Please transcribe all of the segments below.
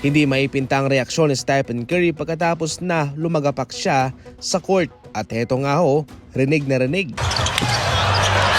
Hindi maipinta ang reaksyon ni Stephen Curry pagkatapos na lumagapak siya sa court. At heto nga ho, rinig na rinig.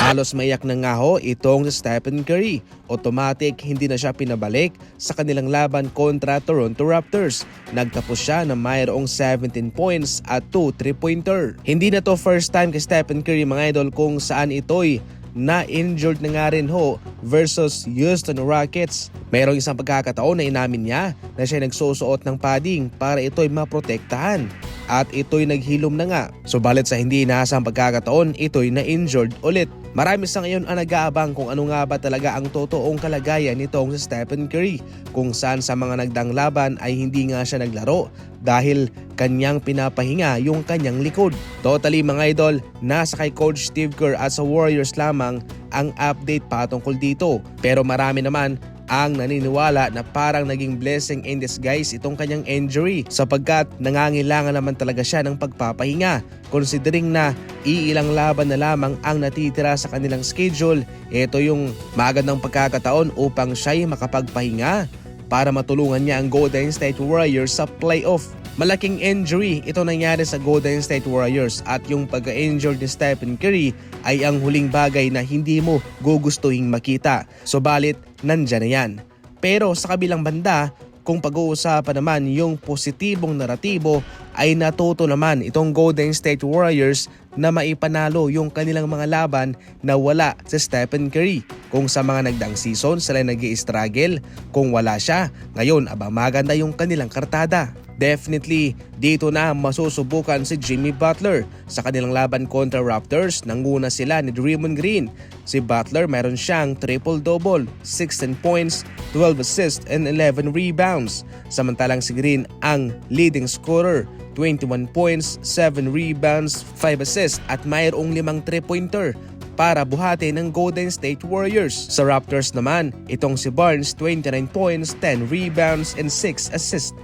Halos maiyak na nga ho itong si Stephen Curry. Automatic hindi na siya pinabalik sa kanilang laban kontra Toronto Raptors. Nagtapos siya na mayroong 17 points at 2 3-pointer. Hindi na to first time kay Stephen Curry mga idol kung saan ito'y na-injured na nga rin ho versus Houston Rockets. Mayroong isang pagkakataon na inamin niya na siya nagsusuot ng padding para ito'y maprotektahan. At ito'y naghilom na nga. Subalit sa hindi inaasang pagkakataon, ito'y na-injured ulit. Marami sa ngayon ang nag-aabang kung ano nga ba talaga ang totoong kalagayan nitong si Stephen Curry, kung saan sa mga nagdang laban ay hindi nga siya naglaro dahil kanyang pinapahinga yung kanyang likod. Totally mga idol, nasa kay Coach Steve Kerr at sa Warriors lamang ang update patungkol dito. Pero marami naman ang naniniwala na parang naging blessing in disguise itong kanyang injury sapagkat nangangailangan naman talaga siya ng pagpapahinga considering na iilang laban na lamang ang natitira sa kanilang schedule. Ito yung magandang pagkakataon upang siya'y makapagpahinga para matulungan niya ang Golden State Warriors sa playoff. Malaking injury ito nangyari sa Golden State Warriors at yung pagka-injured ni Stephen Curry ay ang huling bagay na hindi mo gugustuhing makita. Subalit, nandyan na yan. Pero sa kabilang banda, kung pag-uusapan naman yung positibong naratibo ay natuto naman itong Golden State Warriors na maipanalo yung kanilang mga laban na wala si Stephen Curry. Kung sa mga nagdaang season sila nag-i-struggle, kung wala siya, ngayon abang maganda yung kanilang kartada. Definitely, dito na masusubukan si Jimmy Butler. Sa kanilang laban kontra Raptors, nanguna sila ni Draymond Green. Si Butler meron siyang triple-double, 16 points, 12 assists and 11 rebounds. Samantalang si Green ang leading scorer, 21 points, 7 rebounds, 5 assists at mayroong 5 3-pointer para buhati ng Golden State Warriors. Sa Raptors naman, itong si Barnes, 29 points, 10 rebounds and 6 assists.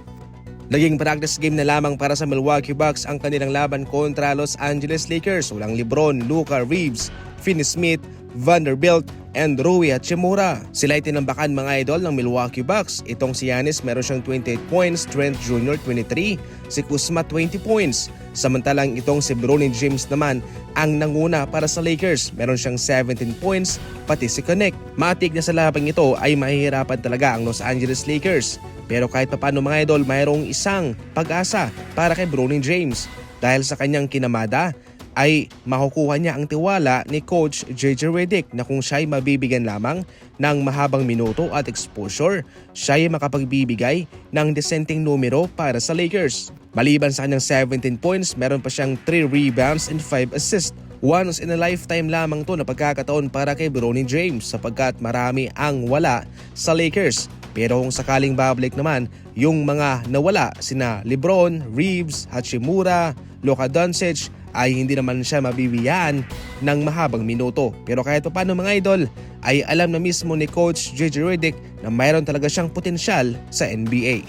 Naging practice game na lamang para sa Milwaukee Bucks ang kanilang laban kontra Los Angeles Lakers. Walang LeBron, Luka, Reeves, Finney-Smith, Vanderbilt, and Rui Hachimura. Sila ay tinambakan mga idol ng Milwaukee Bucks. Itong si Giannis meron siyang 28 points, Trent Jr. 23, si Kuzma 20 points. Samantalang itong si Bronny James naman ang nanguna para sa Lakers. Meron siyang 17 points, pati si Connect. Matik na sa labang ito ay mahihirapan talaga ang Los Angeles Lakers. Pero kahit paano mga idol, mayroong isang pag-asa para kay Bronny James. Dahil sa kanyang kinamada ay makukuha niya ang tiwala ni Coach JJ Redick na kung siya'y mabibigyan lamang ng mahabang minuto at exposure, siya'y makapagbibigay ng disenteng numero para sa Lakers. Maliban sa kanyang 17 points, meron pa siyang 3 rebounds and 5 assists. Once in a lifetime lamang to na pagkakataon para kay Bronny James sapagkat marami ang wala sa Lakers. Pero kung sakaling babalik naman yung mga nawala sina LeBron, Reeves, Hachimura, Luka Doncic ay hindi naman siya mabibigyan ng mahabang minuto. Pero kahit paano mga idol ay alam na mismo ni Coach JJ Redick na mayroon talaga siyang potensyal sa NBA.